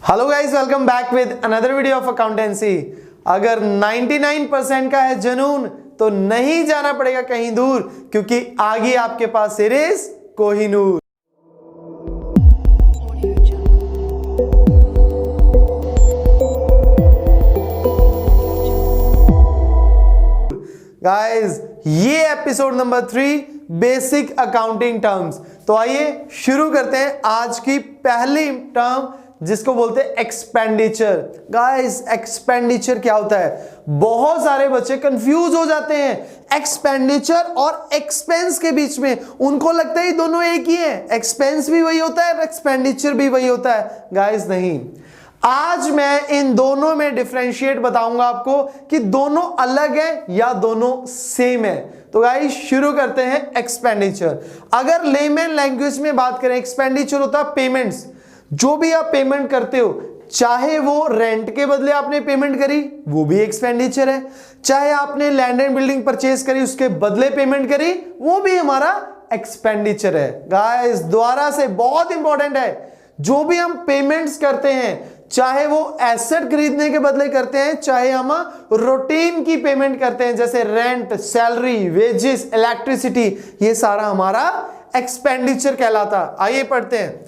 Hello guys, welcome back with another video of accountancy. अगर 99% का है जुनून तो नहीं जाना पड़ेगा कहीं दूर, क्योंकि आगे आपके पास सीरीज कोहिनूर। गाइस, ये episode number 3 basic accounting terms. तो आइए शुरू करते हैं आज की पहली टर्म, जिसको बोलते हैं एक्सपेंडिचर। गाइस, एक्सपेंडिचर क्या होता है? बहुत सारे बच्चे कंफ्यूज हो जाते हैं एक्सपेंडिचर और एक्सपेंस के बीच में। उनको लगता है ये दोनों एक ही है, एक्सपेंस भी वही होता है, एक्सपेंडिचर भी वही होता है। गाइस नहीं, आज मैं इन दोनों में डिफरेंशिएट बताऊंगा आपको कि दोनों अलग है या दोनों सेम है। तो गाइस शुरू करते हैं एक्सपेंडिचर। अगर लेमन लैंग्वेज में बात करें, एक्सपेंडिचर होता है पेमेंट्स। जो भी आप पेमेंट करते हो, चाहे वो रेंट के बदले आपने पेमेंट करी, वो भी एक्सपेंडिचर है। चाहे आपने लैंड एंड बिल्डिंग परचेज करी, उसके बदले पेमेंट करी, वो भी हमारा एक्सपेंडिचर है। गाइस दोबारा से बहुत इंपॉर्टेंट है, जो भी हम पेमेंट्स करते हैं, चाहे वो एसेट खरीदने के बदले करते हैं, चाहे हम रूटीन की पेमेंट करते हैं जैसे रेंट, सैलरी, वेजेस, इलेक्ट्रिसिटी, ये सारा हमारा एक्सपेंडिचर कहलाता। आइए पढ़ते हैं।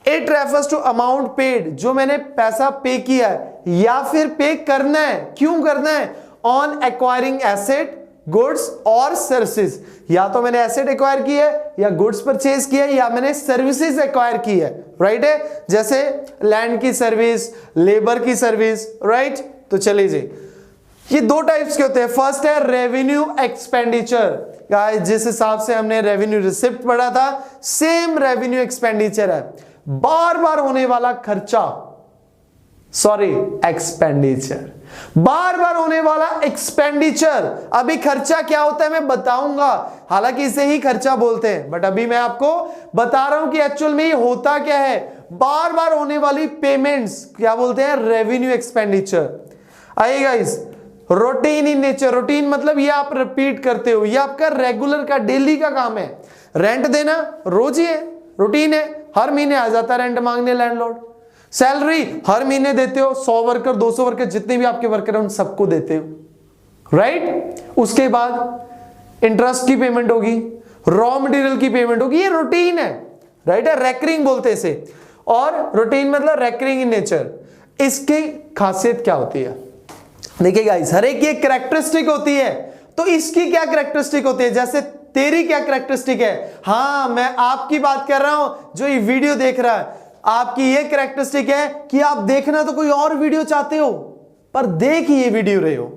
It refers to amount paid, जो मैंने पैसा पे किया है या फिर पे करना है। क्यों करना है? ऑन एक्वायरिंग एसेट, गुड्स और सर्विसेज। या तो मैंने एसेट एक्वायर की है, या गुड्स परचेज किया है, या मैंने सर्विसेज एक्वायर की है। राइट है, जैसे लैंड की सर्विस, लेबर की सर्विस। राइट, तो चलिए जी, ये दो टाइप्स के होते हैं। फर्स्ट है रेवेन्यू एक्सपेंडिचर। गाइस, जिस हिसाब से हमने रेवेन्यू रिसिप्ट पढ़ा था, सेम रेवेन्यू एक्सपेंडिचर है। बार बार होने वाला खर्चा, सॉरी एक्सपेंडिचर, बार बार होने वाला एक्सपेंडिचर। अभी खर्चा क्या होता है मैं बताऊंगा, हालांकि इसे ही खर्चा बोलते हैं, बट अभी मैं आपको बता रहा हूं कि एक्चुअल में ये होता क्या है। बार बार होने वाली पेमेंट्स क्या बोलते हैं? Revenue expenditure. आइए guys, routine in nature. Routine मतलब ये आप रिपीट करते हो, ये आपका रेगुलर का, डेली का काम है। रेंट देना रोज ही है, रूटीन है, हर महीने आ जाता है रेंट मांगने लैंडलॉर्ड। सैलरी हर महीने देते हो, 100 वर्कर, 200 वर्कर, जितने भी आपके वर्कर हैं उन सबको देते हो। राइट, उसके बाद इंटरेस्ट की पेमेंट होगी, रॉ मटेरियल की पेमेंट होगी, ये रूटीन है। राइट है, रेकरिंग बोलते हैं इसे। और रूटीन मतलब रेकरिंग इन नेचर। इसकी खासियत क्या होती है? देखिए गाइस, हर एक की एक कैरेक्टरिस्टिक होती है। तो इसकी क्या कैरेक्टरिस्टिक होती है? जैसे तेरी क्या कैरेक्टरिस्टिक है? हाँ, मैं आपकी बात कर रहा हूं जो ये वीडियो देख रहा है। आपकी ये कैरेक्टरिस्टिक है कि आप देखना तो कोई और वीडियो चाहते हो, पर देख ही ये वीडियो रहे हो।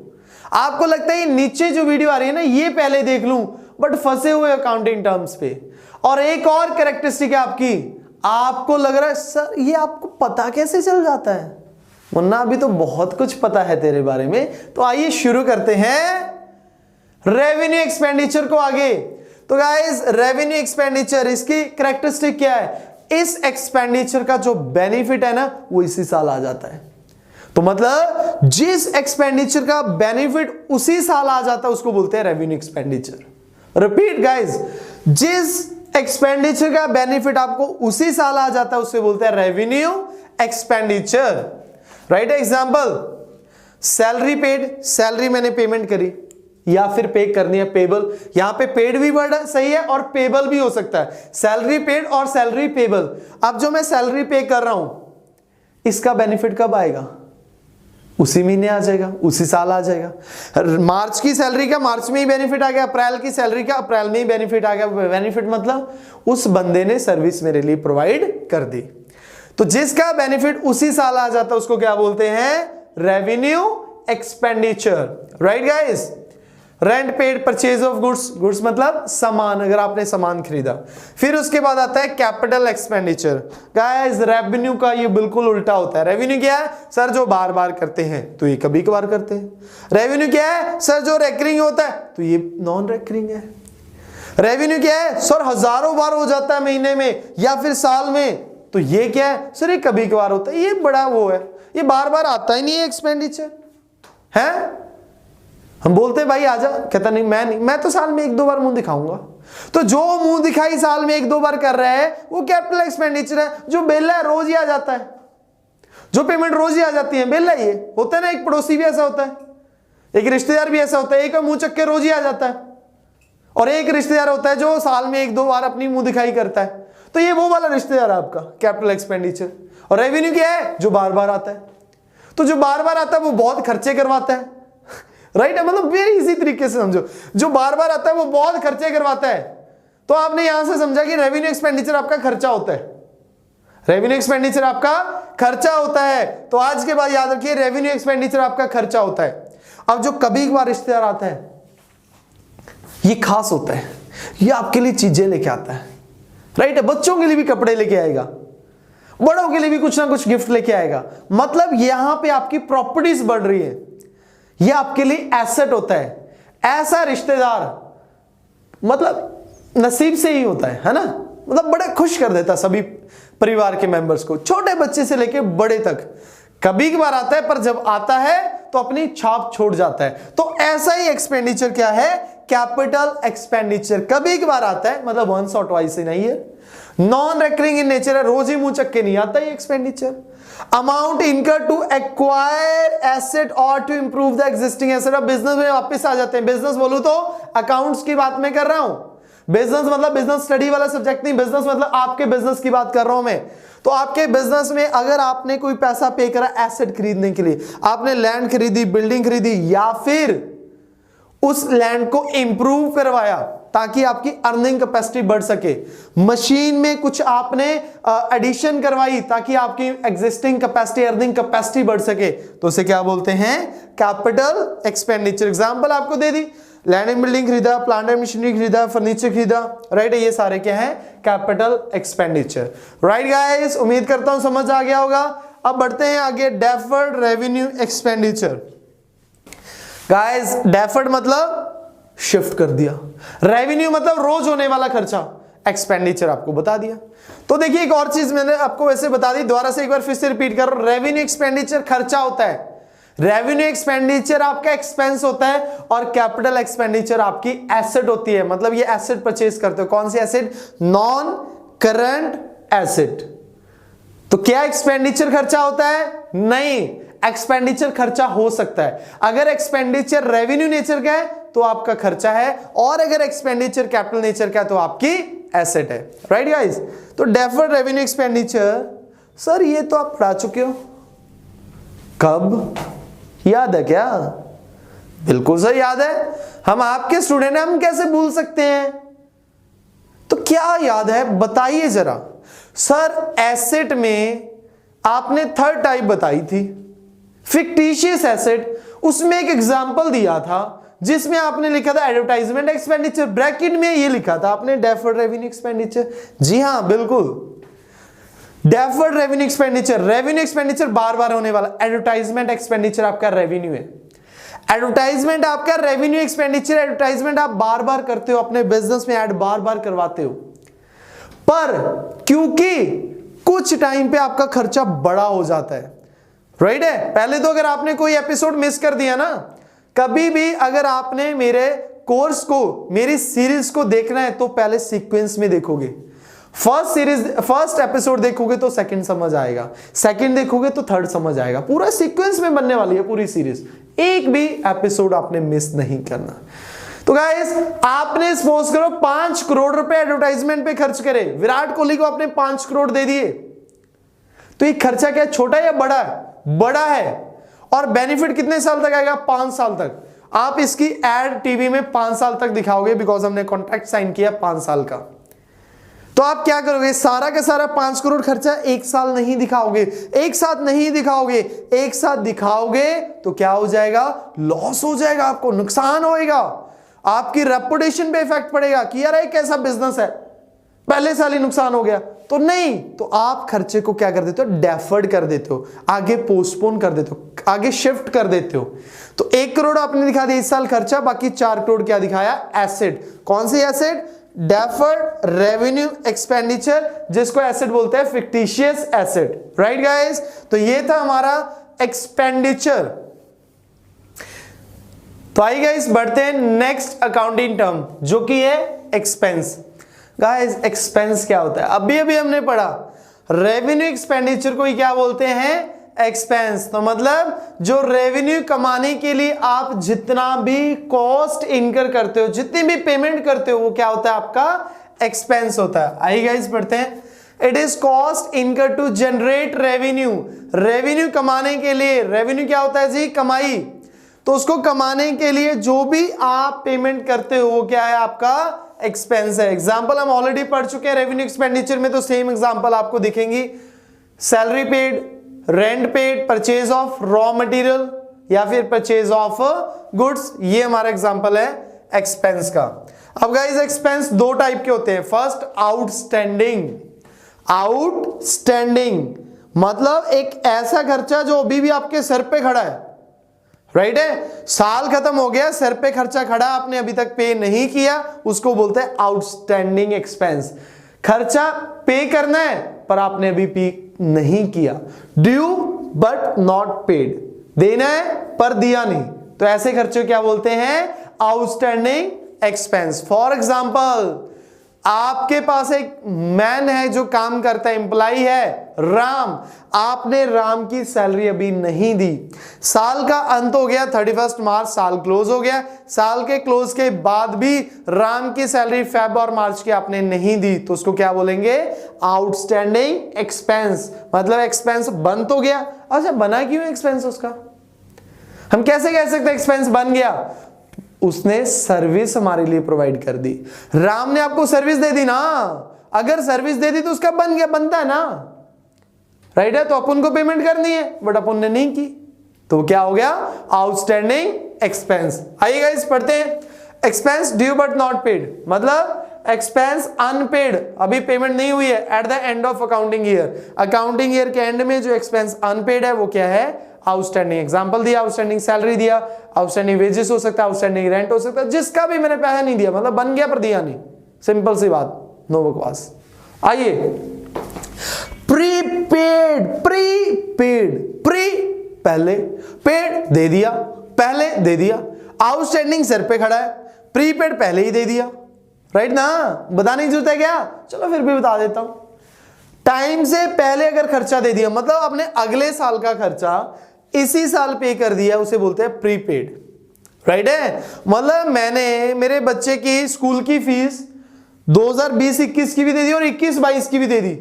आपको लगता है ये नीचे जो वीडियो आ रही है ना, ये पहले देख लूं, बट फंसे हुए अकाउंटिंग टर्म्स पे। और एक और कैरेक्टरिस्टिक है आपकी, आपको लग रहा है सर ये आपको पता कैसे चल जाता है? मुन्ना, अभी तो बहुत कुछ पता है तेरे बारे में। तो आइए शुरू करते हैं रेवेन्यू एक्सपेंडिचर को आगे। तो गाइस, रेवेन्यू एक्सपेंडिचर, इसकी कैरेक्टरिस्टिक क्या है? इस एक्सपेंडिचर का जो बेनिफिट है ना, वो इसी साल आ जाता है। तो मतलब जिस एक्सपेंडिचर का बेनिफिट उसी साल आ जाता है, उसको बोलते हैं रेवेन्यू एक्सपेंडिचर। रिपीट गाइस, जिस एक्सपेंडिचर का बेनिफिट आपको उसी साल आ जाता है, उससे बोलते हैं revenue expenditure. Right example, salary paid, salary मैंने पेमेंट करी या फिर पे करनी है, पेबल। यहां पे पेड भी वर्ड सही है और पेबल भी हो सकता है, सैलरी पेड और सैलरी पेबल। अब जो मैं सैलरी पे कर रहा हूं, इसका बेनिफिट कब आएगा? उसी महीने आ जाएगा, उसी साल आ जाएगा। मार्च की सैलरी का मार्च में ही बेनिफिट आ गया, अप्रैल की सैलरी का अप्रैल में ही बेनिफिट आ गया। बेनिफिट मतलब उस बंदे ने सर्विस मेरे लिए प्रोवाइड कर दी। तो जिसका बेनिफिट उसी साल आ जाता है, उसको क्या बोलते हैं? Revenue expenditure. Right guys, rent paid, purchase of goods, goods मतलब सामान, अगर आपने सामान खरीदा। फिर उसके बाद आता है कैपिटल एक्सपेंडिचर। गाइस, रेवेन्यू का ये बिल्कुल उल्टा होता है। रेवेन्यू क्या है? सर जो बार बार करते हैं, तो ये कभी कभार करते हैं। रेवेन्यू क्या है? सर जो रेकरिंग होता है, तो ये नॉन रेकरिंग है। रेवेन्यू क्या है? सर हजारों बार हो जाता है महीने में या फिर साल में, तो ये क्या है? सर ये कभी कभार होता है, ये बड़ा वो है, ये बार बार आता ही नहीं है एक्सपेंडिचर है। हम बोलते हैं भाई आजा, कहता नहीं मैं तो साल में 1-2 बार मुंह दिखाऊंगा। तो जो मुंह दिखाई साल में 1-2 बार कर रहा है वो कैपिटल एक्सपेंडिचर है। जो बेला है रोज ही आ जाता है, जो पेमेंट रोज ही आ जाती है, बिल है, ये होता है ना। एक पड़ोसी भी ऐसा होता है, एक रिश्तेदार भी ऐसा होता है, एक का मुंह चक्के रोज ही आ जाता है, और एक रिश्तेदार होता है जो साल में 1-2 बार अपनी मुंह दिखाई करता है। तो ये वो वाला रिश्तेदार है आपका कैपिटल एक्सपेंडिचर। और रेवेन्यू क्या है? जो बार बार आता है। तो जो बार बार आता है वो बहुत खर्चे करवाता है, राइट है, मतलब वेरी इजी तरीके से समझो, जो बार बार आता है वो बहुत खर्चे करवाता है। तो आपने यहां से समझा कि रेवेन्यू एक्सपेंडिचर आपका खर्चा होता है, रेवेन्यू एक्सपेंडिचर आपका खर्चा होता है। तो आज के बाद याद रखिए, रेवेन्यू एक्सपेंडिचर आपका खर्चा होता है। अब जो कभी कभार रिश्तेदार आता है, ये खास होता है, ये आपके लिए चीजें लेके आता है, राइट है। बच्चों के लिए भी कपड़े लेके आएगा, बड़ों के लिए भी कुछ ना कुछ गिफ्ट लेके आएगा। मतलब यहां पे आपकी प्रॉपर्टीज बढ़ रही है, ये आपके लिए एसेट होता है। ऐसा रिश्तेदार मतलब नसीब से ही होता है ना, मतलब बड़े खुश कर देता सभी परिवार के मेंबर्स को, छोटे बच्चे से लेके बड़े तक। कभी कभार आता है, पर जब आता है तो अपनी छाप छोड़ जाता है। तो ऐसा ही एक्सपेंडिचर क्या है? Capital expenditure. कभी कभार आता है, मतलब वंस और ट्वाइस ही नहीं है, नॉन रेकरिंग इन नेचर है, रोज ही मुंह चक के नहीं आता ये expenditure. Amount incur to acquire asset और to improve the existing asset. अब बिजनेस में वापस आ जाते हैं। बिजनेस बोलूं तो अकाउंट्स की बात मैं कर रहा हूं। बिजनेस मतलब बिजनेस स्टडी वाला सब्जेक्ट नहीं, बिजनेस मतलब आपके बिजनेस की बात कर रहा हूं मैं। तो आपके बिजनेस में अगर आपने कोई पैसा पे करा एसेट खरीदने के लिए, आपने लैंड खरीदी, बिल्डिंग खरीदी, या फिर उस लैंड को इंप्रूव करवाया ताकि आपकी अर्निंग कैपेसिटी बढ़ सके, मशीन में कुछ आपने एडिशन करवाई ताकि आपकी एग्जिस्टिंग कैपेसिटी, अर्निंग कैपेसिटी बढ़ सके, तो उसे क्या बोलते हैं? Capital expenditure. एग्जांपल आपको दे दी, लैंड एंड बिल्डिंग खरीदा, प्लांट एंड मशीनरी खरीदा, फर्नीचर खरीदा, राइट है, ये सारे क्या है? Capital expenditure. राइट गाइस, उम्मीद करता हूं समझ आ गया होगा। अब बढ़ते हैं आगे, deferred revenue expenditure. Guys deferred मतलब शिफ्ट कर दिया, रेवेन्यू मतलब रोज होने वाला खर्चा, एक्सपेंडिचर आपको बता दिया। तो देखिए एक और चीज मैंने आपको वैसे बता दी, दोबारा से एक बार फिर से रिपीट कर रहा हूं। रेवेन्यू एक्सपेंडिचर खर्चा होता है, रेवेन्यू एक्सपेंडिचर आपका एक्सपेंस होता है, और कैपिटल एक्सपेंडिचर आपकी एसेट होती है। मतलब ये एसेट परचेज करते हो। कौन सी एसेट? Non current asset. तो क्या एक्सपेंडिचर खर्चा होता है? नहीं, एक्सपेंडिचर खर्चा हो सकता है। अगर एक्सपेंडिचर रेवेन्यू नेचर का है तो आपका खर्चा है, और अगर एक्सपेंडिचर कैपिटल नेचर का है तो आपकी एसेट है। राइट गाइस, तो डेफर्ड रेवेन्यू एक्सपेंडिचर, सर ये तो आप पढ़ा चुके हो। कब? याद है क्या? बिल्कुल सही याद है, हम आपके स्टूडेंट हैं, हम कैसे भूल सकते हैं। तो क्या याद है बताइए जरा। सर एसेट में आपने थर्ड टाइप बताई थी, फिक्टिशियस एसेट। उसमें एक एग्जांपल दिया था जिसमें आपने लिखा था एडवर्टाइजमेंट एक्सपेंडिचर, ब्रैकेट में ये लिखा था आपने डेफर्ड रेवेन्यू एक्सपेंडिचर। जी हां बिल्कुल, deferred revenue expenditure, revenue expenditure बार बार होने वाला। एडवर्टाइजमेंट एक्सपेंडिचर आपका रेवेन्यू है, एडवर्टाइजमेंट आपका रेवेन्यू एक्सपेंडिचर। एडवर्टाइजमेंट आप बार बार करते हो, अपने बिजनेस में ऐड बार बार करवाते हो, पर क्योंकि कुछ टाइम पे आपका खर्चा बड़ा हो जाता है, राइट है। पहले तो अगर आपने कोई एपिसोड मिस कर दिया ना, कभी भी अगर आपने मेरे कोर्स को, मेरी सीरीज को देखना है तो पहले सीक्वेंस में देखोगे। फर्स्ट एपिसोड देखोगे तो सेकंड समझ आएगा, सेकंड देखोगे तो थर्ड समझ आएगा। पूरा सीक्वेंस में बनने वाली है पूरी सीरीज, एक भी एपिसोड आपने मिस नहीं करना। तो गाइस आपने सपोज करो 5 करोड़ रुपए एडवर्टाइजमेंट पे खर्च करे, विराट कोहली को आपने 5 करोड़ दे दिए, तो ये खर्चा क्या छोटा या बड़ा है? बड़ा है। और बेनिफिट कितने साल तक आएगा? 5 साल तक। आप इसकी एड टीवी में 5 साल तक दिखाओगे, बिकॉज हमने कॉन्ट्रैक्ट साइन किया 5 साल का। तो आप क्या करोगे? सारा का सारा 5 करोड़ खर्चा एक साल नहीं दिखाओगे, एक साथ नहीं दिखाओगे। एक साथ दिखाओगे तो क्या हो जाएगा? लॉस हो जाएगा, आपको नुकसान होएगा, आपकी रेपुटेशन पे इफेक्ट पड़ेगा कि यार ये कैसा बिजनेस है, पहले साल ही नुकसान हो गया। तो नहीं, तो आप खर्चे को क्या कर देते हो? डेफर्ड कर देते हो, आगे पोस्टपोन कर देते हो, आगे शिफ्ट कर देते हो। तो 1 करोड़ आपने दिखा दिया इस साल खर्चा, बाकी 4 करोड़ क्या दिखाया? एसेट। कौन सी एसेट? डेफर्ड रेवेन्यू एक्सपेंडिचर, जिसको एसेट बोलते हैं फिक्टिशियस एसेट। राइट गाइस, तो ये था हमारा एक्सपेंडिचर। तो आइए गाइस बढ़ते हैं नेक्स्ट अकाउंटिंग टर्म, जो कि है एक्सपेंस। गाइस एक्सपेंस क्या होता है? अभी हमने पढ़ा रेवेन्यू एक्सपेंडिचर को ही क्या बोलते हैं? एक्सपेंस। तो मतलब जो रेवेन्यू कमाने के लिए आप जितना भी कॉस्ट इनकर करते हो, जितनी भी पेमेंट करते हो, वो क्या होता है? आपका एक्सपेंस होता है। आइए गाइस पढ़ते हैं। It is cost incur to generate revenue. Revenue कमाने के लिए, रेवेन्यू क्या होता है जी? कमाई। तो उसको कमाने के लिए जो भी आप पेमेंट करते हो वो क्या है? आपका एक्सपेंस है। एग्जाम्पल हम ऑलरेडी पढ़ चुके हैं रेवेन्यू एक्सपेंडिचर में, तो सेम एग्जाम्पल आपको दिखेंगी। Salary paid, rent paid, purchase of raw material या फिर परचेज ऑफ गुड्स, ये हमारा एग्जाम्पल है एक्सपेंस का। अब गाइस एक्सपेंस दो टाइप के होते हैं। First outstanding. आउटस्टैंडिंग मतलब एक ऐसा खर्चा जो अभी भी आपके सर पे खड़ा है, राइट है? साल खत्म हो गया, सर पे खर्चा खड़ा, आपने अभी तक पे नहीं किया, उसको बोलते हैं आउटस्टैंडिंग एक्सपेंस। खर्चा पे करना है पर आपने अभी पे नहीं किया। ड्यू बट नॉट पेड, देना है पर दिया नहीं, तो ऐसे खर्चे क्या बोलते हैं? Outstanding expense. फॉर एग्जाम्पल आपके पास एक मैन है जो काम करता है, एम्प्लॉय है राम, आपने राम की सैलरी अभी नहीं दी। साल का अंत हो गया, 31 मार्च साल क्लोज हो गया। साल के क्लोज के बाद भी राम की सैलरी फेब और मार्च की आपने नहीं दी, तो उसको क्या बोलेंगे? Outstanding expense. मतलब एक्सपेंस बन तो गया। अच्छा बना क्यों एक्सपेंस उसका? हम कैसे कह सकते एक्सपेंस बन गया? उसने सर्विस हमारे लिए प्रोवाइड कर दी। राम ने आपको सर्विस दे दी ना, अगर सर्विस दे दी तो उसका बन गया, बनता है ना, राइट है? तो अपन को पेमेंट करनी है बट अपन ने नहीं की, तो क्या हो गया? Outstanding expense. आइए गाइस पढ़ते हैं। Expense due but not paid मतलब एक्सपेंस अनपेड, अभी पेमेंट नहीं हुई है, at the end of accounting year. Accounting year के एंड में जो एक्सपेंस अनपेड है वो क्या है? आउटस्टैंडिंग। एग्जांपल दिया, आउटस्टैंडिंग सैलरी दिया, आउटस्टैंडिंग वेजेस हो सकता है, आउटस्टैंडिंग रेंट हो सकता है, जिसका भी मैंने पैसा नहीं दिया, मतलब बन गया पर दिया नहीं। सिंपल सी बात, नो बकवास। आइए प्रीपेड। प्रीपेड, प्री पहले, पेड दे दिया, पहले दे दिया। आउटस्टैंडिंग सर पे खड़ा है, प्रीपेड पहले ही दे दिया, राइट ना? बताने की जरूरत है क्या? चलो फिर भी बता देता हूं। टाइम से पहले अगर खर्चा दे दिया, मतलब आपने अगले साल का खर्चा इसी साल पे कर दिया, उसे बोलते हैं प्रीपेड, राइट है? मतलब मैंने मेरे बच्चे की स्कूल की फीस 2020-21 की भी दे दी और 21-22 की भी दे दी।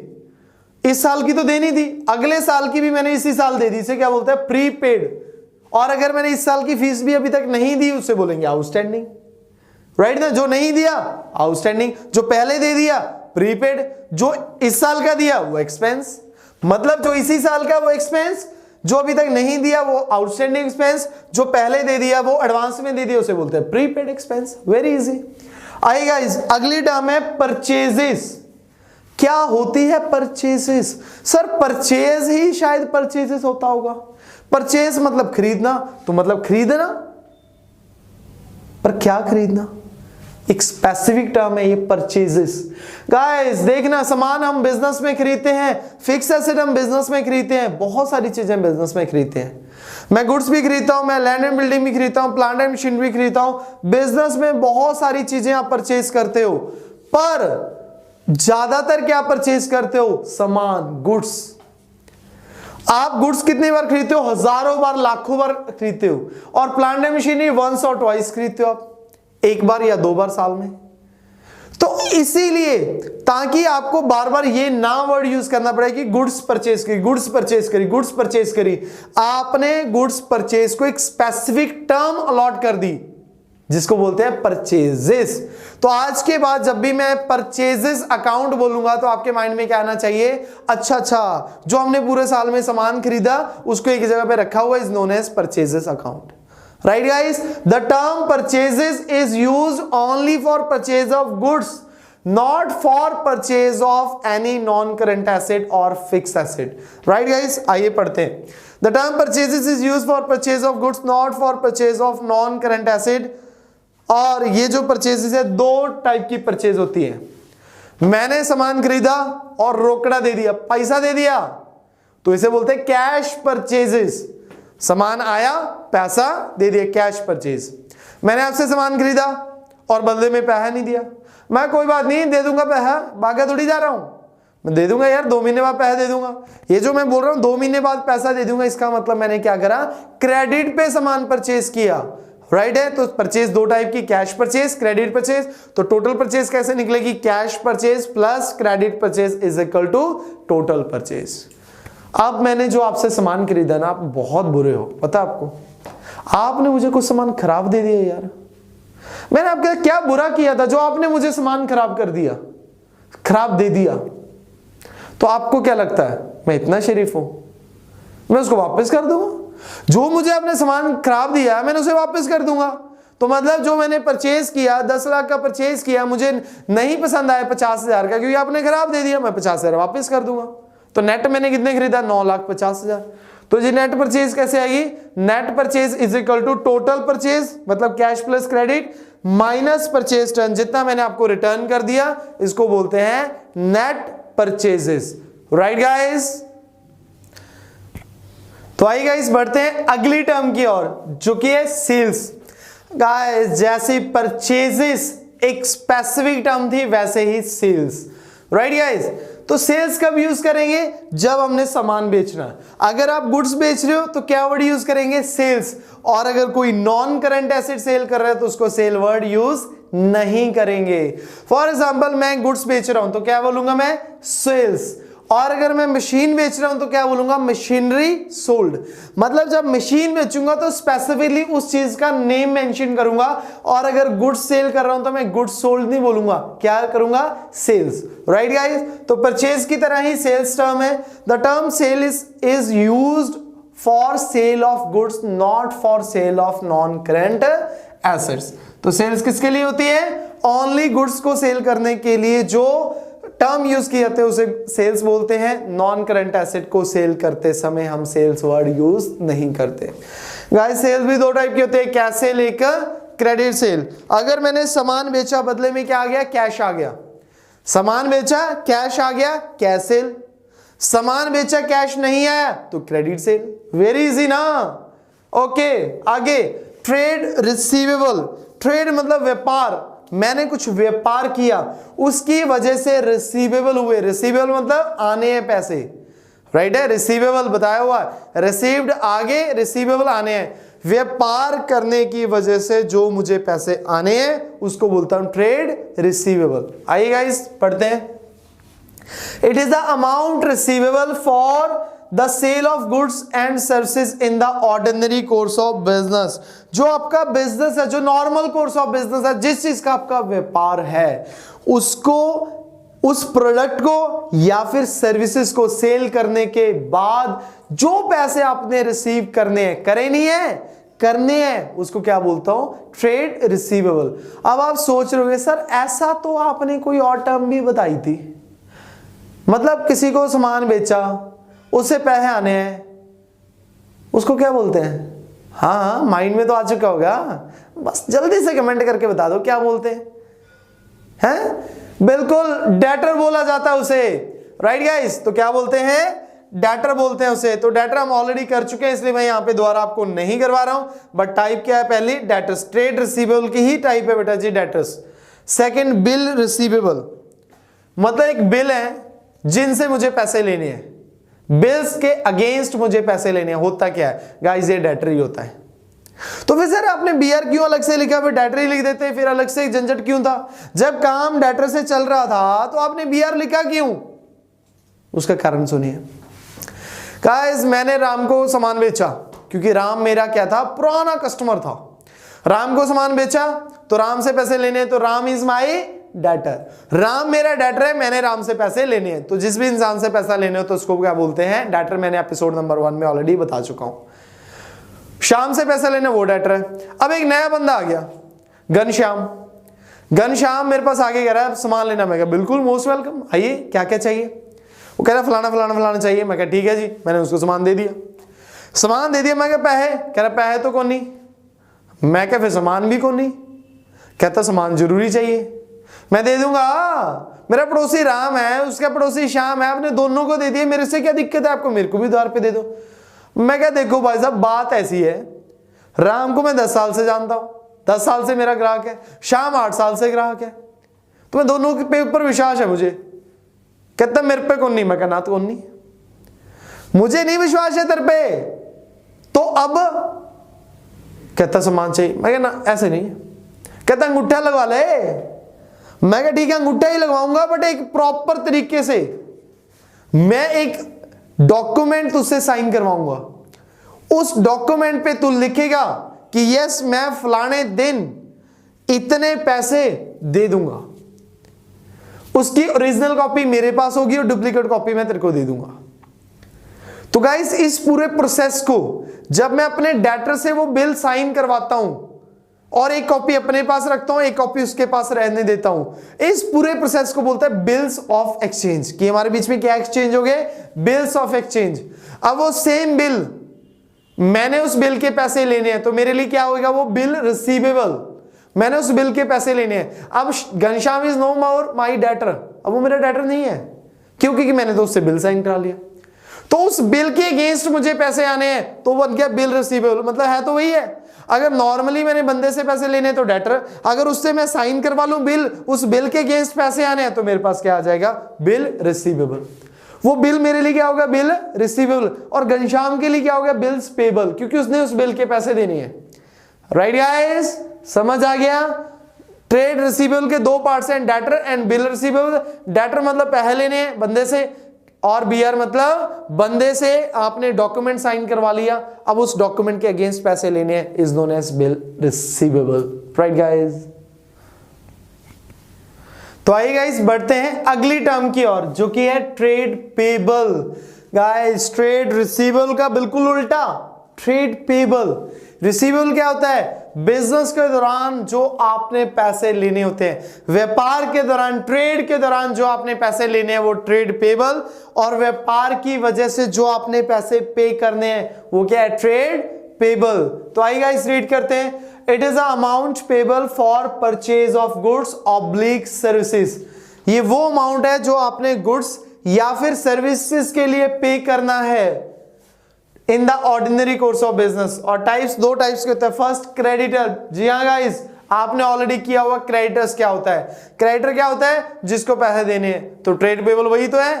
इस साल की तो देनी थी, अगले साल की भी मैंने इसी साल दे दी, इसे क्या बोलते हैं? प्रीपेड। और अगर मैंने इस साल की फीस भी अभी तक नहीं दी, उसे बोलेंगे आउटस्टैंडिंग, राइट ना? जो नहीं दिया आउटस्टैंडिंग, जो पहले दे दिया प्रीपेड, जो इस साल का दिया वो एक्सपेंस। मतलब जो इसी साल का वो एक्सपेंस, जो अभी तक नहीं दिया वो आउटस्टैंडिंग एक्सपेंस, जो पहले दे दिया वो एडवांस में दे दिया, उसे बोलते हैं प्रीपेड एक्सपेंस। Very easy. आइए गाइस अगली टर्म है परचेजेस। क्या होती है परचेजेस? सर परचेज ही शायद परचेजेस होता होगा। परचेज मतलब खरीदना, तो मतलब खरीदना, पर क्या खरीदना? एक स्पेसिफिक टर्म है ये परचेजेस। गाइस देखना, सामान हम बिजनेस में खरीदते हैं, फिक्स एसेट हम बिजनेस में खरीदते हैं, बहुत सारी चीजें बिजनेस में खरीदते हैं। मैं गुड्स भी खरीदता हूं, मैं लैंड एंड बिल्डिंग भी खरीदता हूं, प्लांट एंड मशीन भी खरीदता हूं। बिजनेस में बहुत सारी चीजें आप परचेज करते हो, पर ज्यादातर क्या परचेज करते हो? सामान, गुड्स। आप गुड्स कितनी बार खरीदते हो? हजारों बार, लाखों बार खरीदते हो। और प्लांट एंड मशीनरी वंस और ट्वाइस खरीदते हो आप, एक बार या 2 बार साल में। तो इसीलिए ताकि आपको बार बार ये ना वर्ड यूज करना पड़े कि गुड्स परचेज करी, गुड्स परचेज करी, गुड्स परचेज करी, आपने गुड्स परचेज को एक स्पेसिफिक टर्म अलॉट कर दी जिसको बोलते हैं परचेजेस। तो आज के बाद जब भी मैं परचेजेस अकाउंट बोलूंगा तो आपके माइंड में क्या आना चाहिए? अच्छा, जो हमने पूरे साल में सामान खरीदा उसको एक जगह पे रखा हुआ, is known as purchases account. Right guys, the term purchases is used only for purchase of goods, not for purchase of any non-current asset or fixed asset. Right guys, आइए पढ़ते हैं। The term purchases is used for purchase of goods, not for purchase of non-current asset. और ये जो purchases है, 2 type की purchase होती है। मैंने सामान खरीदा और रोकड़ा दे दिया, पैसा दे दिया, तो इसे बोलते हैं कैश परचेजेस। सामान आया, पैसा दे दिया, कैश परचेज। मैंने आपसे सामान खरीदा और बदले में पैसा नहीं दिया, मैं कोई बात नहीं दे दूंगा पैसा, भागा थोड़ी जा रहा हूं, मैं दे दूंगा यार, 2 महीने बाद पैसा दे दूंगा। ये जो मैं बोल रहा हूं 2 महीने बाद पैसा दे दूंगा, इसका मतलब मैंने क्या करा, क्रेडिट पे सामान परचेज किया, राइट है। तो परचेज 2 टाइप की, कैश परचेज, क्रेडिट परचेज। तो टोटल परचेज कैसे निकलेगी, cash purchase plus credit purchase is equal to total purchase. अब मैंने जो आपसे सामान खरीदा ना, आप बहुत बुरे हो, पता आपको, आपने मुझे कुछ सामान खराब दे दिया यार। मैंने आपके क्या बुरा किया था जो आपने मुझे सामान खराब कर दिया, खराब दे दिया। तो आपको क्या लगता है मैं इतना शरीफ हूं, मैं उसको वापस कर दूंगा? जो मुझे आपने सामान खराब दिया मैंने उसे वापस कर दूंगा। तो मतलब जो मैंने परचेज किया, 10 लाख का परचेज किया, मुझे नहीं पसंद आया 50,000 का, क्योंकि आपने खराब दे दिया, मैं 50,000 वापस कर दूंगा। तो नेट मैंने कितने खरीदा, 9,50,000। तो ये नेट परचेज कैसे आएगी, net purchase is equal to total purchase, मतलब cash plus credit minus purchase turn, जितना मैंने आपको रिटर्न कर दिया, इसको बोलते हैं नेट परचेजेस, राइट गाइस। तो आइए गाइस बढ़ते हैं अगली टर्म की ओर, जो कि है सेल्स। गाइस जैसे परचेजेस एक स्पेसिफिक टर्म थी, वैसे ही सेल्स, राइट गाइस। तो सेल्स कब यूज करेंगे, जब हमने सामान बेचना है। अगर आप गुड्स बेच रहे हो तो क्या वर्ड यूज करेंगे, सेल्स। और अगर कोई नॉन करंट एसेट सेल कर रहा है तो उसको सेल वर्ड यूज नहीं करेंगे। फॉर एग्जाम्पल मैं गुड्स बेच रहा हूं तो क्या बोलूंगा मैं, सेल्स। और अगर मैं मशीन बेच रहा हूं तो क्या बोलूंगा, मशीनरी सोल्ड। मतलब जब मशीन बेचूंगा तो स्पेसिफिकली उस चीज का नेम मेंशन करूंगा, और अगर गुड्स सेल कर रहा हूं तो मैं गुड्स सोल्ड नहीं बोलूंगा, क्या करूंगा, सेल्स, राइट गाइस। तो परचेज की तरह ही सेल्स टर्म है। The term sale is used for sale of goods, not for sale of non current assets. तो सेल्स किसके लिए होती है, ओनली गुड्स को सेल करने के लिए जो टर्म यूज किए जाते हैं उसे सेल्स बोलते हैं। नॉन करंट एसेट को सेल करते समय हम सेल्स वर्ड यूज नहीं करते। गाइस सेल्स भी 2 टाइप की होते हैं, कैश सेल, एक क्रेडिट सेल। अगर मैंने सामान बेचा, बदले में क्या आ गया, कैश आ गया। सामान बेचा, कैश आ गया, कैश सेल। सामान बेचा, कैश नहीं आया तो क्रेडिट सेल। वेरी इजी ना। ओके आगे, ट्रेड रिसीवेबल। ट्रेड मतलब व्यापार, मैंने कुछ व्यापार किया, उसकी वजह से रिसीवेबल हुए। रिसीवेबल मतलब आने हैं पैसे, राइट है। रिसीवेबल बताया हुआ, रिसीव्ड आगे, रिसीवेबल आने हैं। व्यापार करने की वजह से जो मुझे पैसे आने हैं उसको बोलता हूं ट्रेड रिसीवेबल। आइए गाइस पढ़ते हैं। It is the amount receivable for the sale of goods and services in the ordinary course of business. जो आपका बिजनेस है, जो नॉर्मल कोर्स ऑफ बिजनेस है, जिस चीज का आपका व्यापार है, उसको, उस प्रोडक्ट को या फिर सर्विसेज को सेल करने के बाद जो पैसे आपने रिसीव करने हैं, करे नहीं है, करने हैं, उसको क्या बोलता हूं, ट्रेड रिसीवेबल। अब आप सोच रहे होंगे सर ऐसा तो आपने कोई और टर्म भी बताई थी, मतलब किसी को सामान बेचा, उससे पैसे आने हैं, उसको क्या बोलते हैं? हाँ माइंड में तो आ चुका होगा, बस जल्दी से कमेंट करके बता दो क्या बोलते हैं? बिल्कुल डेटर बोला जाता है उसे, राइट गाइस। तो क्या बोलते हैं, डेटर बोलते हैं उसे। तो डेटर हम ऑलरेडी कर चुके हैं, इसलिए मैं यहां पे दोबारा आपको नहीं करवा रहा हूं। बट टाइप क्या है, पहली डेटर्स, ट्रेड रिसीवेबल की ही टाइप है बेटा जी, डेटर्स। सेकंड बिल रिसीवेबल, मतलब एक बिल है जिनसे मुझे पैसे लेने हैं, बिल्स के अगेंस्ट मुझे पैसे लेने हैं। होता क्या है गाइस, ये डेटर ही होता है। तो फिर सर आपने बीआर क्यों अलग से लिखा, फिर डेटर ही लिख देते, फिर अलग से झंझट क्यों था? जब काम डेटर से चल रहा था तो आपने बीआर लिखा क्यों, उसका कारण सुनिए। गाइस मैंने राम को सामान बेचा, क्योंकि राम मेरा क्या था, पुराना कस्टमर था। राम को सामान बेचा तो राम से पैसे लेने हैं, तो Ram is my debtor. Ram मेरा डेटर है, मैंने राम से पैसे लेने हैं। तो जिस भी इंसान से पैसा लेने हो तो उसको क्या बोलते हैं, डेटर। मैंने एपिसोड नंबर 1 में ऑलरेडी बता चुका हूं। श्याम से पैसा लेने, वो डेटर है। अब एक नया बंदा आ गया, घनश्याम। घनश्याम मेरे पास आगे कह रहा है सामान लेना। मैं कहा बिल्कुल मोस्ट वेलकम, आइए क्या क्या चाहिए। वो कह रहा फलाना फलाना फलाना चाहिए। मैं कहा ठीक है जी, मैंने उसको सामान दे दिया। सामान दे दिया, मैं कहा पैसे, कह रहा पैसे तो कौन नहीं। मैं कहा फिर सामान भी कौन नहीं। कहता सामान जरूरी चाहिए, मैं दे दूंगा। मेरा पड़ोसी राम है, उसका पड़ोसी श्याम है, आपने दोनों को दे दिए, मेरे से क्या दिक्कत है आपको, मेरे को भी द्वार पे दे दो। मैं क्या, देखो भाई साहब बात ऐसी है, राम को मैं 10 साल से जानता हूं, 10 साल से मेरा ग्राहक है, श्याम 8 साल से ग्राहक है, तो मैं दोनों के ऊपर विश्वास है मुझे। कहता मेरे पे कौन नहीं, मैं कहना तो कौन नहीं, मुझे नहीं विश्वास है तेरे पे, तो अब कहता सामान चाहिए, मैं कहना ऐसे नहीं, कहता अंगूठा लगवा ले, मैं कहा ठीक है अंगूठा ही लगवाऊंगा बट एक प्रॉपर तरीके से, मैं एक डॉक्यूमेंट तुझसे साइन करवाऊंगा, उस डॉक्यूमेंट पे तू लिखेगा कि यस मैं फलाने दिन इतने पैसे दे दूंगा, उसकी ओरिजिनल कॉपी मेरे पास होगी और डुप्लीकेट कॉपी मैं तेरे को दे दूंगा। तो गाइस इस पूरे प्रोसेस को जब मैं अपने डेटर से वो बिल साइन करवाता हूं और एक कॉपी अपने पास रखता हूं, एक कॉपी उसके पास रहने देता हूं, इस पूरे प्रोसेस को बोलता है बिल्स ऑफ एक्सचेंज, कि हमारे बीच में क्या एक्सचेंज हो गए, बिल्स ऑफ एक्सचेंज। अब वो सेम बिल, मैंने उस बिल के पैसे लेने हैं तो मेरे लिए क्या होगा, वो बिल रिसीवेबल, मैंने उस बिल के पैसे लेने हैं। अब Ghanshyam is no more my debtor, अब वो मेरा डेटर नहीं है, क्योंकि मैंने तो उससे बिल साइन करा लिया, तो उस बिल के अगेंस्ट मुझे पैसे आने हैं तो बन गया बिल रिसीवेबल, मतलब है तो वही है। अगर नॉर्मली मैंने बंदे से पैसे लेने तो डेटर, अगर उससे मैं साइन करवा लूं बिल, उस बिल के अगेंस्ट पैसे आने हैं तो मेरे पास क्या आ जाएगा, बिल रिसीवेबल। वो बिल मेरे लिए क्या होगा, बिल रिसीवेबल, और घनश्याम के लिए क्या होगा, बिल्स पेबल, क्योंकि उसने उस बिल के पैसे देने हैं। राइट गाइस, समझ आ गया। ट्रेड रिसीवेबल के दो पार्ट्स हैं, debtor and bill receivable. Debtor मतलब पैसे लेने हैं बंदे से, और बीआर मतलब बंदे से आपने डॉक्यूमेंट साइन करवा लिया, अब उस डॉक्यूमेंट के अगेंस्ट पैसे लेने हैं, is known as bill receivable. Right guys, तो आइए गाइस बढ़ते हैं अगली टर्म की ओर, जो कि है trade payable. Guys trade receivable का बिल्कुल उल्टा, ट्रेड पेबल। रिसीवेबल क्या होता है, बिजनेस के दौरान जो आपने पैसे लेने होते हैं, व्यापार के दौरान, ट्रेड के दौरान जो आपने पैसे लेने हैं वो ट्रेड पेबल, और व्यापार की वजह से जो आपने पैसे पे करने हैं वो क्या है, ट्रेड पेबल। तो आइए गाइस रीड करते हैं। It is a amount payable for purchase of goods oblique services. ये वो अमाउंट है जो आपने गुड्स या फिर सर्विसेज के लिए पे करना है इन the ordinary course of business. और टाइप्स, दो टाइप्स के होते हैं। फर्स्ट क्रेडिटर, जी हाँ गाइस आपने ऑलरेडी किया हुआ। क्रेडिटर्स क्या होता है, क्रेडिटर क्या होता है, जिसको पैसे देने हैं, तो ट्रेड पेबल वही तो है,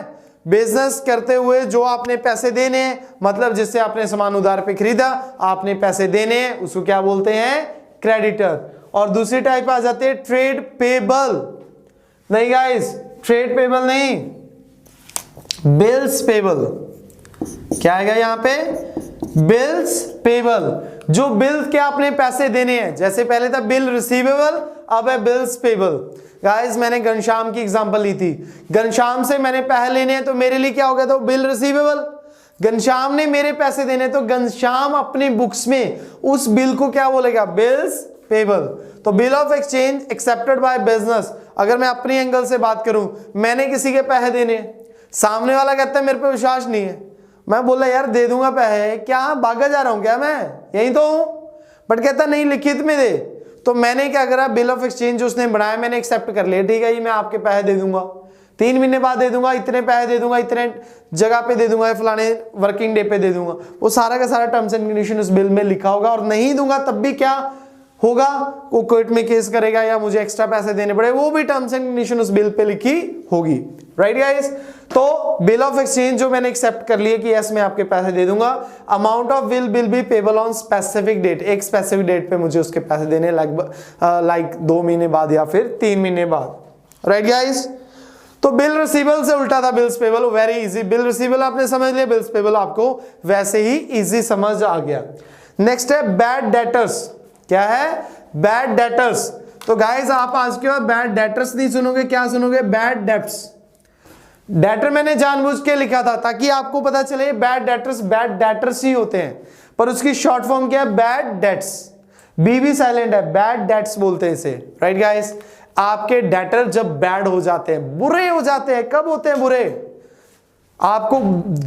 बिजनेस करते हुए जो आपने पैसे देने हैं, मतलब जिससे आपने सामान उधार पे खरीदा, आपने पैसे देने हैं, उसको क्या बोलते हैं, क्रेडिटर। और दूसरी टाइप आ जाती है ट्रेड पेबल। नहीं गाइस, ट्रेड पेबल नहीं, बिल्स पेबल। क्या आएगा यहां पे, बिल्स पेबल। जो बिल के आपने पैसे देने हैं, जैसे पहले था बिल रिसीवेबल, अब है बिल्स पेबल। गाइस मैंने घनश्याम की एग्जांपल ली थी, घनश्याम से मैंने पैसे लेने हैं तो मेरे लिए क्या हो गया, तो बिल रिसीवेबल। घनश्याम ने मेरे पैसे देने तो घनश्याम अपनी बुक्स में उस बिल को क्या बोलेगा, बिल्स पेबल। तो bill of exchange accepted by business. अगर मैं अपनी एंगल से बात करूं, मैंने किसी के पैसे देने, सामने वाला कहता है मेरे पे विश्वास नहीं है, मैं बोला यार दे दूंगा पैसे, क्या भागा जा रहा हूं क्या, मैं यही तो हूं, बट कहता नहीं लिखित में दे। तो मैंने क्या करा, बिल ऑफ एक्सचेंज जो उसने बनाया मैंने एक्सेप्ट कर लिया, ठीक है जी मैं आपके पैसे दे दूंगा, 3 महीने बाद दे दूंगा, इतने पैसे दे दूंगा, इतने जगह पे दे दूंगा, फलाने वर्किंग डे पे दे दूंगा। वो सारा का सारा टर्म्स एंड कंडीशन उस बिल में लिखा होगा, और नहीं दूंगा तब भी क्या होगा, वो कोर्ट में केस करेगा या मुझे एक्स्ट्रा पैसे देने पड़े, वो भी टर्म्स एंड कंडीशन उस बिल पे लिखी होगी। राइट गाइस, तो बिल ऑफ एक्सचेंज जो मैंने एक्सेप्ट कर लिया कि यस मैं आपके पैसे दे दूंगा। Amount of bill will be payable on specific date, एक स्पेसिफिक डेट पे मुझे उसके पैसे देने, लाइक 2 महीने बाद या फिर 3 महीने बाद। राइट गाइस, तो बिल रिसीवेबल से उल्टा था bills payable, very easy. Bill receivable आपने समझ लिया, बिल्स पेबल आपको वैसे ही इजी समझ आ गया। नेक्स्ट है बैड डेटर्स। क्या है, बैड डेटर्स। तो गाइस आप आज के बाद बैड डेटर्स नहीं सुनोगे, क्या सुनोगे, बैड डेब्ट्स। डेटर मैंने जानबूझ के लिखा था ताकि आपको पता चले बैड डेटर्स ही होते हैं, पर उसकी शॉर्ट फॉर्म क्या है, बैड डेट्स। बी भी साइलेंट है, बैड डेट्स बोलते हैं इसे। राइट गाइस, आपके डेटर जब बैड हो जाते हैं, बुरे हो जाते हैं, कब होते हैं बुरे, आपको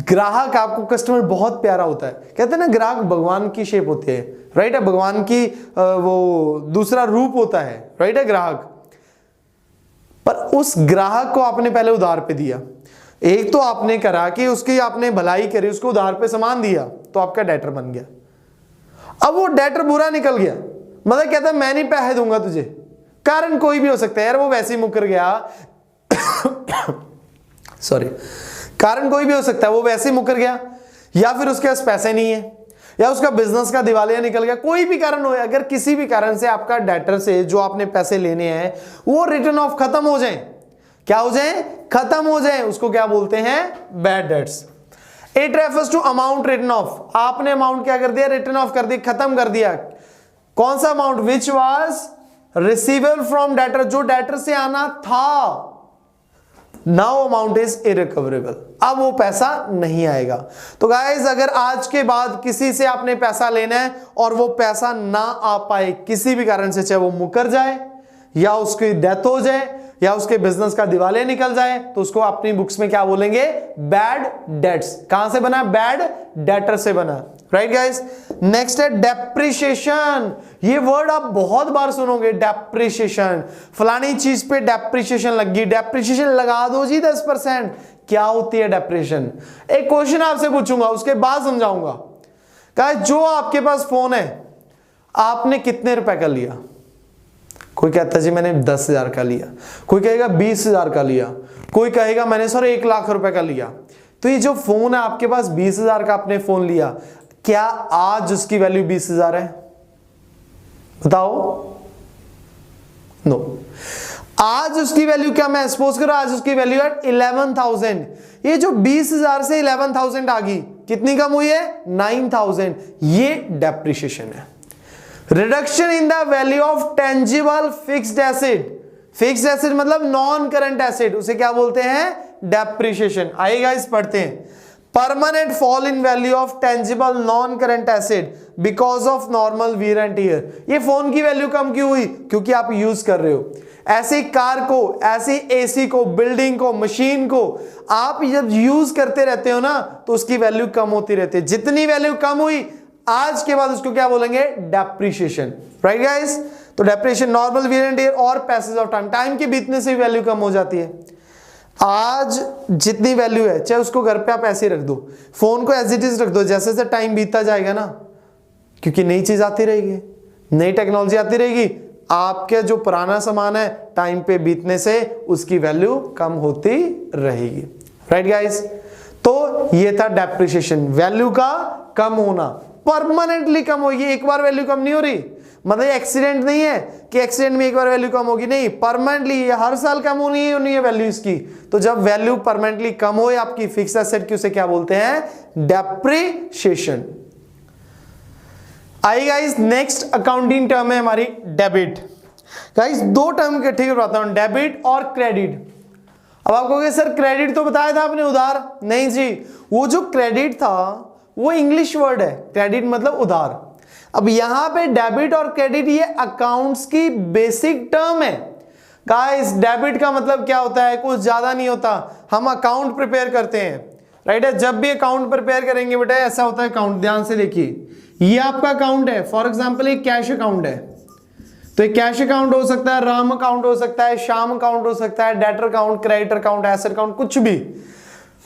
ग्राहक, आपको कस्टमर बहुत प्यारा होता है, कहते हैं ना ग्राहक भगवान की शेप होती है। राइट है, भगवान की वो दूसरा रूप होता है। राइट है ग्राहक, पर उस ग्राहक को आपने पहले उधार पे दिया, एक तो आपने करा कि उसकी आपने भलाई करी, उसको उधार पे सामान दिया, तो आपका डेटर बन गया। अब वो डेटर बुरा निकल गया, मतलब कहता है मैं नहीं पैसे दूंगा तुझे, कारण कोई भी हो सकता है, यार वो वैसे ही मुकर गया सॉरी, कारण कोई भी हो सकता है, वो वैसे ही मुकर गया, या फिर उसके पास पैसे नहीं है, या उसका बिजनेस का दिवालिया निकल गया, कोई भी कारण हो। अगर किसी भी कारण से आपका डेटर से जो आपने पैसे लेने हैं वो रिटर्न ऑफ खत्म हो जाए, क्या हो जाए, खत्म हो जाए, उसको क्या बोलते हैं, bad debts. It refers to amount return of, आपने अमाउंट क्या कर दिया, रिटर्न ऑफ कर दिया, खत्म कर दिया। कौन सा amount, which was receivable from debtor, जो डेटर से आना था, नाउ अमाउंट इज इरिकवरेबल, अब वो पैसा नहीं आएगा। तो गाइस अगर आज के बाद किसी से आपने पैसा लेना है और वो पैसा ना आ पाए किसी भी कारण से, चाहे वो मुकर जाए या उसकी डेथ हो जाए या उसके बिजनेस का दिवालिया निकल जाए, तो उसको अपनी बुक्स में क्या बोलेंगे, बैड डेट्स। कहां से बना, बैड डेटर से बना, राइट गाइस। नेक्स्ट है डेप्रिसिएशन। ये वर्ड आप बहुत बार सुनोगे, डेप्रिसिएशन, फलानी चीज पे डेप्रिसिएशन लगी, डेप्रिसिएशन लगा दो जी 10%। क्या होती है डेप्रिसिएशन, एक क्वेश्चन आपसे पूछूंगा उसके बाद समझाऊंगा। गाइस जो आपके पास फोन है, आपने कितने रुपए का लिया, कोई कहता है जी मैंने 10,000 का लिया, कोई कहेगा 20,000 का लिया, कोई कहेगा मैंने सर 1 लाख रुपए का लिया। तो ये जो फोन है आपके पास 20,000 का आपने फोन लिया, क्या आज उसकी वैल्यू 20,000 है, बताओ, नो। आज उसकी वैल्यू क्या, मैं सपोज करो आज उसकी वैल्यू है 11,000। ये जो 20,000 से 11,000 आ गई, कितनी कम हुई है, 9,000। ये डेप्रिसिएशन है। Reduction in the value of tangible fixed asset, fixed asset मतलब नॉन करंट एसेट, उसे क्या बोलते हैं, डेप्रिसिएशन। आइएगा इस पढ़ते हैं, permanent fall in value of tangible non current asset because of normal wear and tear. ये फोन की वैल्यू कम क्यों हुई, क्योंकि आप यूज कर रहे हो। ऐसी कार को, ऐसी एसी को, बिल्डिंग को, मशीन को आप जब यूज करते रहते हो ना, तो उसकी वैल्यू कम होती रहती है। जितनी वैल्यू कम हुई, आज के बाद उसको क्या बोलेंगे, डेप्रिसिएशन, राइट गाइस। तो depreciation normal wear and tear और पैसेज ऑफ टाइम, टाइम के बीतने से वैल्यू कम हो जाती है। आज जितनी वैल्यू है, चाहे उसको घर पे आप ऐसे रख दो, फोन को एज इट इज रख दो, जैसे जैसे टाइम बीतता जाएगा ना, क्योंकि नई चीज आती रहेगी, नई टेक्नोलॉजी आती रहेगी, आपके जो पुराना सामान है टाइम पे बीतने से उसकी वैल्यू कम होती रहेगी, राइट गाइस। तो ये था डेप्रिसिएशन, वैल्यू का कम होना, परमानेंटली कम होगी, एक बार वैल्यू कम नहीं हो रही, मतलब एक्सीडेंट नहीं है कि एक्सीडेंट में एक बार वैल्यू कम होगी, नहीं, परमानेंटली हर साल कम होनी है वैल्यू इसकी। तो जब वैल्यू परमानेंटली कम हो आपकी फिक्स एसेट की, उसे क्या बोलते हैं, डेप्रिसिएशन। आई गाइस नेक्स्ट अकाउंटिंग टर्म है हमारी डेबिट। गाइस दो टर्म इकट्ठे करवाता हूं, डेबिट और क्रेडिट। अब आप कहोगे सर क्रेडिट तो बताया था आपने उधार, नहीं जी, वो जो क्रेडिट था वो इंग्लिश वर्ड है, क्रेडिट मतलब उधार। अब यहां पे डेबिट और क्रेडिट ये अकाउंट्स की बेसिक टर्म है। गाइस डेबिट का मतलब क्या होता है, कुछ ज्यादा नहीं होता, हम अकाउंट प्रिपेयर करते हैं, राइट है। जब भी अकाउंट प्रिपेयर करेंगे बेटा ऐसा होता है, अकाउंट ध्यान से देखिए, ये आपका अकाउंट है, फॉर एग्जांपल एक कैश अकाउंट है, तो एक कैश अकाउंट हो सकता है, राम अकाउंट हो सकता है, श्याम अकाउंट हो सकता है, debtor account, creditor account, asset account, कुछ भी,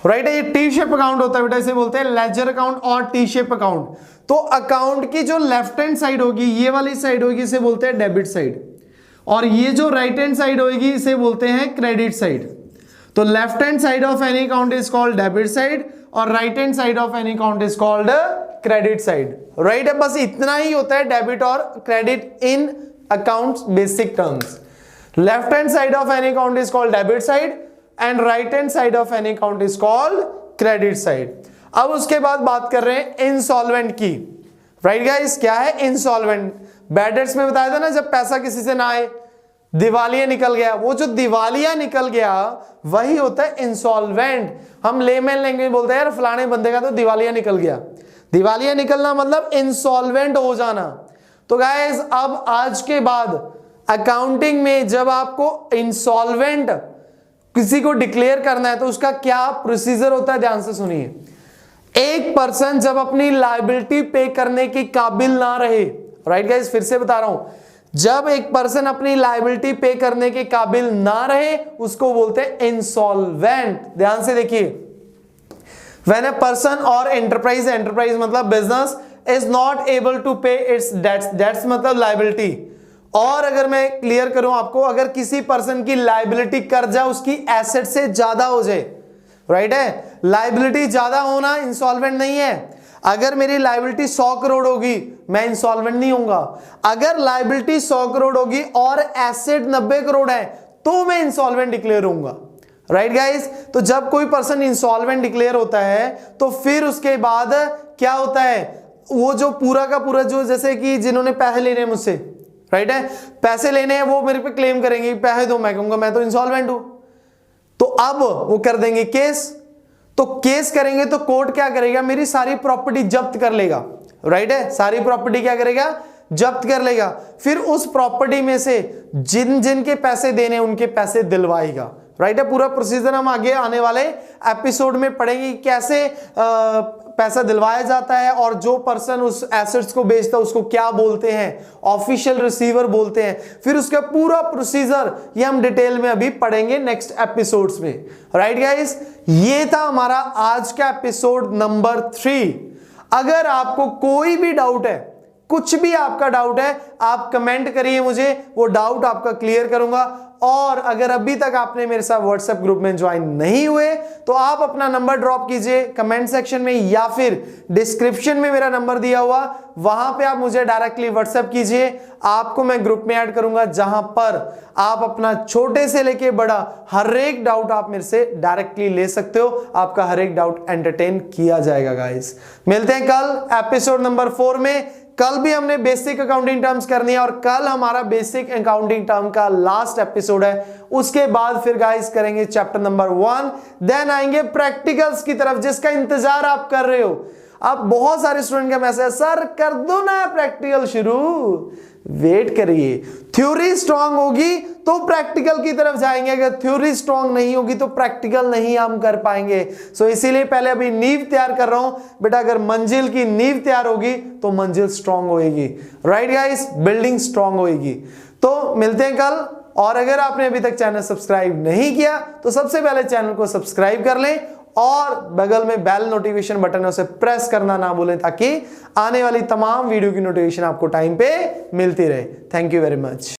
राइट है। ये टी शेप अकाउंट होता है बेटा, इसे बोलते हैं लेजर अकाउंट और टी शेप अकाउंट। तो अकाउंट की जो लेफ्ट हैंड साइड होगी, ये वाली साइड होगी, इसे बोलते हैं डेबिट साइड, और ये जो राइट हैंड साइड होगी इसे बोलते हैं क्रेडिट साइड। तो left hand side of any account is called debit side और right hand side of any account is called credit side, right है। बस इतना ही होता है डेबिट और credit in accounts basic terms. Left hand side of any account is called debit side and right hand side of any account is called credit side. अब उसके बाद बात कर रहे हैं इंसॉल्वेंट की, राइट गाइस। क्या है इंसॉल्वेंट, बैड डेट्स में बताया था ना, जब पैसा किसी से ना आए, दिवालिया निकल गया, वो जो दिवालिया निकल गया वही होता है इंसॉल्वेंट। हम लेमैन लैंग्वेज बोलते हैं यार फलाने बंदे का तो दिवालिया निकल गया, दिवालिया निकलना मतलब इंसॉल्वेंट हो जाना। तो गाइस अब आज के बाद अकाउंटिंग में जब आपको इंसॉल्वेंट किसी को डिक्लेयर करना है तो उसका क्या प्रोसीजर होता है, ध्यान से सुनिए। एक पर्सन जब अपनी लायबिलिटी पे करने के काबिल ना रहे, राइट गाइस, फिर से बता रहा हूं, जब एक पर्सन अपनी लायबिलिटी पे करने के काबिल ना रहे उसको बोलते हैं इंसॉल्वेंट। ध्यान से देखिए, व्हेन अ पर्सन और एंटरप्राइज, एंटरप्राइज मतलब business, is not able to pay its debts, debts मतलब लायबिलिटी। और अगर मैं क्लियर करूं आपको, अगर किसी पर्सन की लायबिलिटी कर्जा उसकी एसेट से ज्यादा हो जाए, राइट है। लायबिलिटी ज्यादा होना इंसॉल्वेंट नहीं है। अगर मेरी लायबिलिटी 100 करोड़ होगी मैं इंसॉल्वेंट नहीं होऊंगा। अगर लायबिलिटी 100 करोड़ होगी और एसेट 90 करोड़ है तो मैं इंसॉल्वेंट डिक्लेयर होऊंगा। राइट गाइस, तो जब कोई पर्सन इंसॉल्वेंट डिक्लेयर होता है तो फिर उसके बाद क्या होता है, वो जो पूरा का पूरा जो, जैसे कि जिन्होंने पैसे लेने हैं मुझसे, राइट है, पैसे लेने हैं, वो मेरे पे क्लेम करेंगे पैसे दो, मैं कहूंगा मैं तो इंसॉल्वेंट हूं। तो अब वो कर देंगे केस, तो केस करेंगे तो कोर्ट क्या करेगा, मेरी सारी प्रॉपर्टी जब्त कर लेगा। राइट है, सारी प्रॉपर्टी क्या करेगा, जब्त कर लेगा। फिर उस प्रॉपर्टी में से जिन जिन के पैसे देने उनके पैसे दिलवाएगा। राइट है, पूरा प्रोसीजर हम आगे आने वाले एपिसोड में पढ़ेंगे कैसे पैसा दिलवाया जाता है, और जो पर्सन उस एसेट्स को बेचता है उसको क्या बोलते हैं, ऑफिशियल रिसीवर बोलते हैं। फिर उसका पूरा प्रोसीजर ये हम डिटेल में अभी पढ़ेंगे नेक्स्ट एपिसोड्स में। राइट गाइस, ये था हमारा आज का एपिसोड नंबर 3। अगर आपको कोई भी डाउट है, कुछ भी आपका डाउट है, आप कमेंट करिए, मुझे वो डाउट आपका क्लियर करूंगा। और अगर अभी तक आपने मेरे साथ व्हाट्सएप ग्रुप में ज्वाइन नहीं हुए तो आप अपना नंबर ड्रॉप कीजिए कमेंट सेक्शन में, या फिर डिस्क्रिप्शन में मेरा नंबर दिया हुआ, वहां पे आप मुझे डायरेक्टली व्हाट्सएप कीजिए। आपको मैं ग्रुप में ऐड करूंगा जहां पर आप अपना छोटे से लेके बड़ा हर एक डाउट आप मेरे से डायरेक्टली ले सकते हो। आपका हर एक डाउट एंटरटेन किया जाएगा। गाइस, मिलते हैं कल एपिसोड नंबर 4 में। कल भी हमने बेसिक अकाउंटिंग टर्म्स करनी है और कल हमारा बेसिक अकाउंटिंग टर्म का लास्ट एपिसोड है। उसके बाद फिर गाइस करेंगे चैप्टर नंबर 1, देन आएंगे प्रैक्टिकल्स की तरफ, जिसका इंतजार आप कर रहे हो। आप बहुत सारे स्टूडेंट का मैसेज, सर कर दो ना प्रैक्टिकल शुरू, वेट करिए। थ्योरी स्ट्रांग होगी तो प्रैक्टिकल की तरफ जाएंगे, अगर थ्योरी स्ट्रांग नहीं होगी तो प्रैक्टिकल नहीं हम कर पाएंगे। सो इसीलिए पहले अभी नींव तैयार कर रहा हूं बेटा, अगर मंजिल की नींव तैयार होगी तो मंजिल स्ट्रांग होएगी। राइट गाइस, बिल्डिंग स्ट्रांग होएगी। तो मिलते हैं कल, और अगर आपने अभी तक चैनल सब्सक्राइब नहीं किया तो सबसे पहले चैनल को सब्सक्राइब कर लें और बगल में बेल नोटिफिकेशन बटन है उसे प्रेस करना ना भूलें, ताकि आने वाली तमाम वीडियो की नोटिफिकेशन आपको टाइम पे मिलती रहे। Thank you very much.